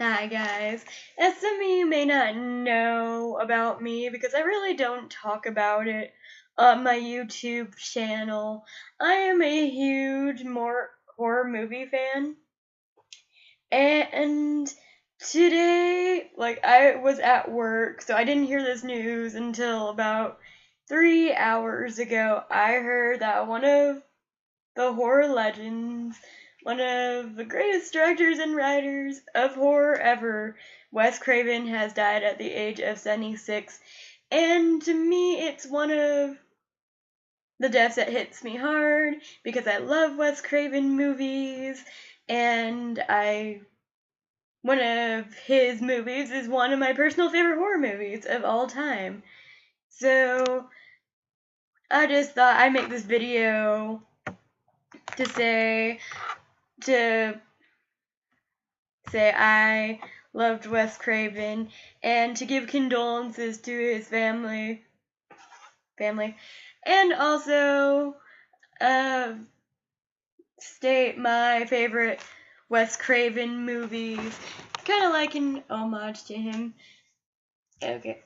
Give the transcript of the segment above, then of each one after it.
Hi guys, as some of you may not know about me because I really don't talk about it on my YouTube channel, I am a huge horror movie fan, and today, I was at work, so I didn't hear this news until about 3 hours ago. I heard that one of the horror legends, one of the greatest directors and writers of horror ever, Wes Craven, has died at the age of 76. And to me, it's one of the deaths that hits me hard because I love Wes Craven movies, and one of his movies is one of my personal favorite horror movies of all time. So I just thought I'd make this video to say I loved Wes Craven and to give condolences to his family, and also state my favorite Wes Craven movies, kind of like an homage to him. Okay,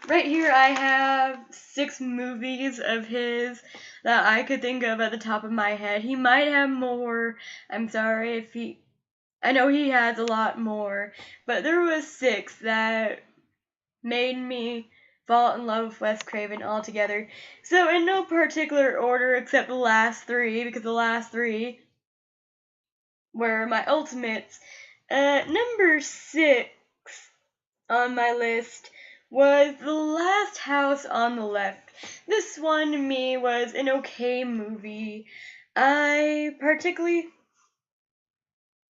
right here I have 6 movies of his that I could think of at the top of my head. He might have more. I'm sorry if I know he has a lot more, but there was 6 that made me fall in love with Wes Craven altogether. So in no particular order except the last 3, because the last 3 were my ultimates. Number 6 on my list was The Last House on the Left. This one to me was an okay movie. I particularly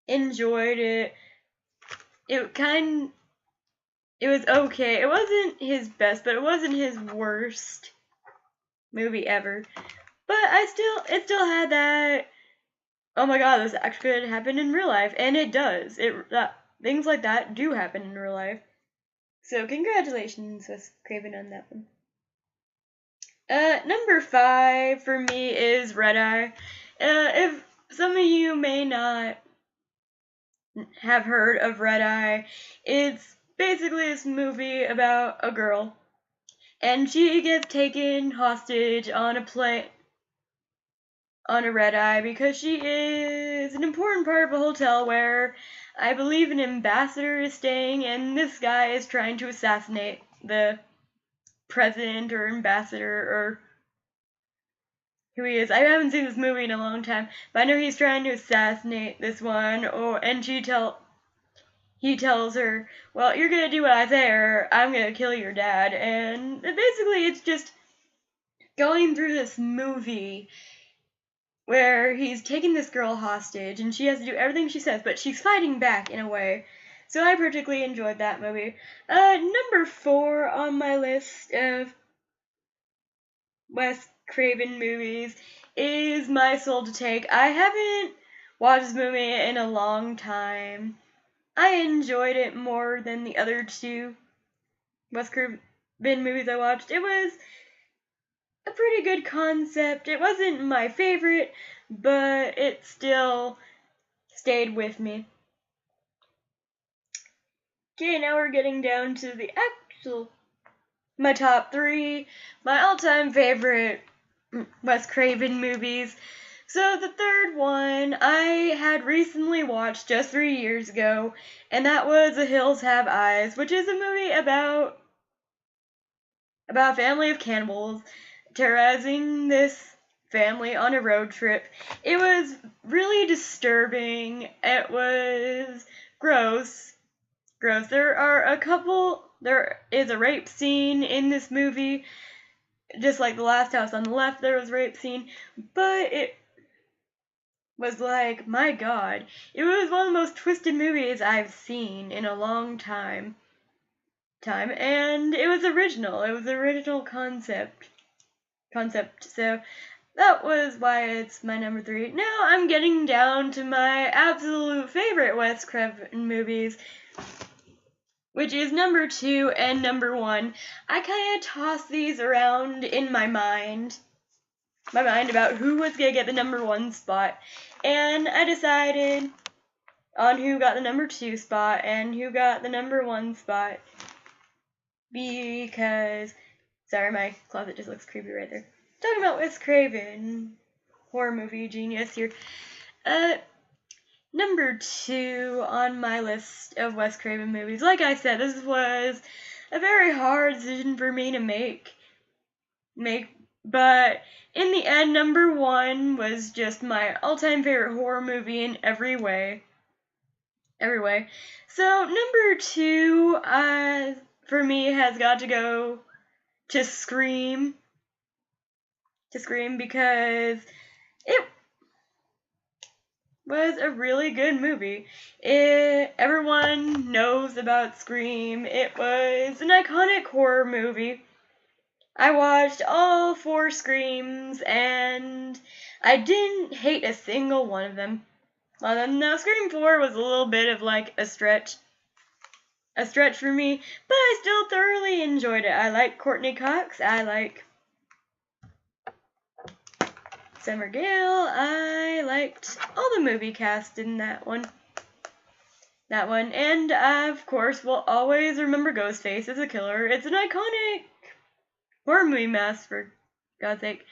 enjoyed it. It was okay. It wasn't his best, but it wasn't his worst movie ever. But it still had that, oh my god, this actually could happen in real life, and it does. Things like that do happen in real life. So congratulations, Wes Craven, on that one. Number 5 for me is Red Eye. If some of you may not have heard of Red Eye, it's basically this movie about a girl, and she gets taken hostage on a red eye because she is an important part of a hotel where I believe an ambassador is staying, and this guy is trying to assassinate the president or ambassador or who he is. I haven't seen this movie in a long time, but I know he's trying to assassinate this one, and he tells her, well, you're gonna do what I say or I'm gonna kill your dad. And basically it's just going through this movie where he's taking this girl hostage and she has to do everything she says, but she's fighting back in a way. So I particularly enjoyed that movie. Number 4 on my list of Wes Craven movies is My Soul to Take. I haven't watched this movie in a long time. I enjoyed it more than the other 2 Wes Craven movies I watched. It was a pretty good concept. It wasn't my favorite, but it still stayed with me. Okay, now we're getting down to my top 3, my all-time favorite Wes Craven movies. So the third one I had recently watched just 3 years ago, and that was The Hills Have Eyes, which is a movie about a family of cannibals terrorizing this family on a road trip. It was really disturbing. It was gross. There is a rape scene in this movie. Just like The Last House on the Left, there was a rape scene. But it was like, my god. It was one of the most twisted movies I've seen in a long time. And it was original. It was original concept. So that was why it's my number 3. Now I'm getting down to my absolute favorite Wes Craven movies, which is number 2 and number 1. I kind of tossed these around in my mind about who was going to get the number 1 spot, and I decided on who got the number 2 spot and who got the number 1 spot. Because, sorry, my closet just looks creepy right there. Talking about Wes Craven, horror movie genius here. Number 2 on my list of Wes Craven movies. Like I said, this was a very hard decision for me to make, but in the end, number 1 was just my all-time favorite horror movie in every way. So number 2, for me, has got to go to Scream. Because it was a really good movie. Everyone knows about Scream. It was an iconic horror movie. I watched all 4 Screams, and I didn't hate a single one of them. Now, Scream 4 was a little bit of like a stretch for me, but I still thoroughly enjoyed it. I like Courtney Cox. I like Summer Gale. I liked all the movie cast in that one. And I, of course, will always remember Ghostface as a killer. It's an iconic horror movie mask, for God's sake.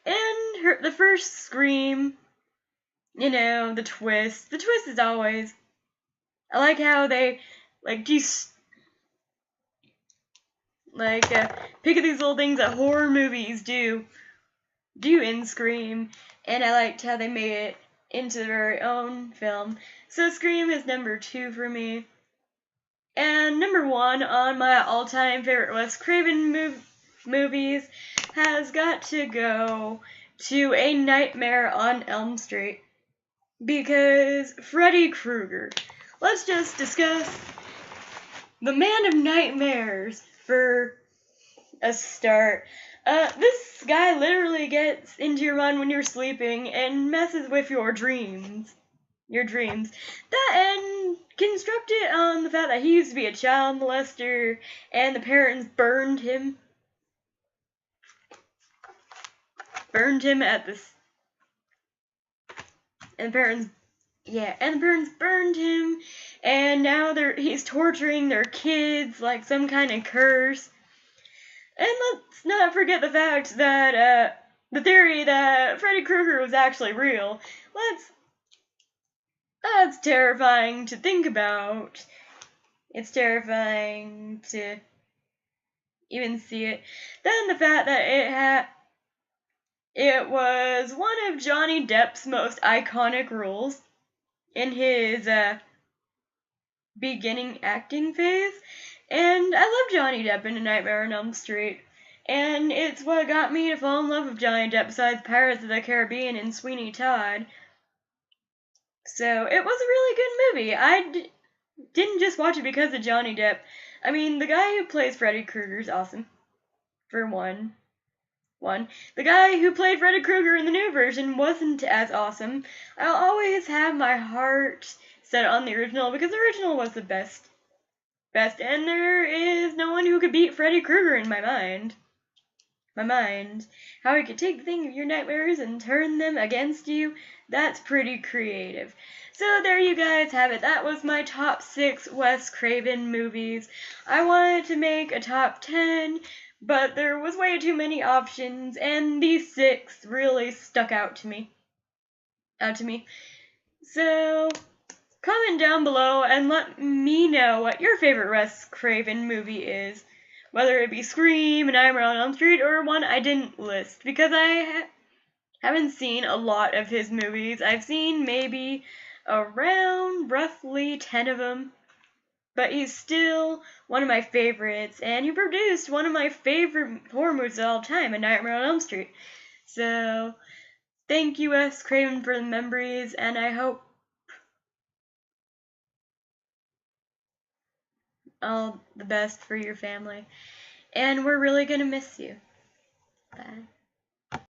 And the first Scream, the twist. The twist is always, I like how they, pick at these little things that horror movies do in Scream, and I liked how they made it into their very own film. So Scream is number 2 for me. And number 1 on my all-time favorite Wes Craven movies has got to go to A Nightmare on Elm Street. Because Freddy Krueger. Let's just discuss the Man of Nightmares for a start. This guy literally gets into your mind when you're sleeping and messes with your dreams. That and constructed on the fact that he used to be a child molester and the parents burned him at this. And the parents burned him, and now he's torturing their kids like some kind of curse. And let's not forget the fact that, the theory that Freddy Krueger was actually real. That's terrifying to think about. It's terrifying to even see it. Then the fact that it was one of Johnny Depp's most iconic roles in his, beginning acting phase. And I love Johnny Depp in A Nightmare on Elm Street. And it's what got me to fall in love with Johnny Depp besides Pirates of the Caribbean and Sweeney Todd. So it was a really good movie. I didn't just watch it because of Johnny Depp. I mean, the guy who plays Freddy Krueger is awesome. For one. The guy who played Freddy Krueger in the new version wasn't as awesome. I'll always have my heart set on the original because the original was the best. And there is no one who could beat Freddy Krueger in my mind. How he could take the thing of your nightmares and turn them against you, that's pretty creative. So there you guys have it. That was my top 6 Wes Craven movies. I wanted to make a top 10, but there was way too many options, and these 6 really stuck out to me. So comment down below and let me know what your favorite Wes Craven movie is. Whether it be Scream, A Nightmare on Elm Street, or one I didn't list. Because I haven't seen a lot of his movies. I've seen maybe around roughly 10 of them. But he's still one of my favorites. And he produced one of my favorite horror movies of all time, A Nightmare on Elm Street. So, thank you, Wes Craven, for the memories. And I hope all the best for your family. And we're really gonna miss you. Bye.